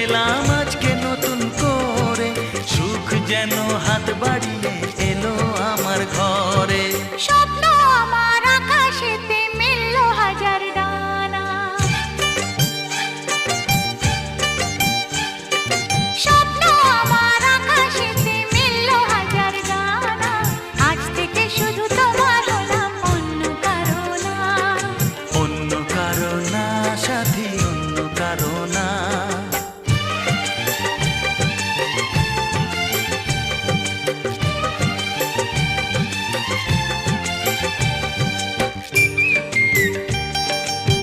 পেলাম আজকে নতুন করে, সুখ যেন হাত বাড়িয়ে এলো আমার ঘরে। স্বপ্ন আমার আকাশেতে মেলল হাজার ডানা, স্বপ্ন আমার আকাশেতে মেলল হাজার ডানা। আজ থেকে শুধু তোমার হলাম, অন্য কারো না। অন্য কারো না সাথী, অন্য কারো না।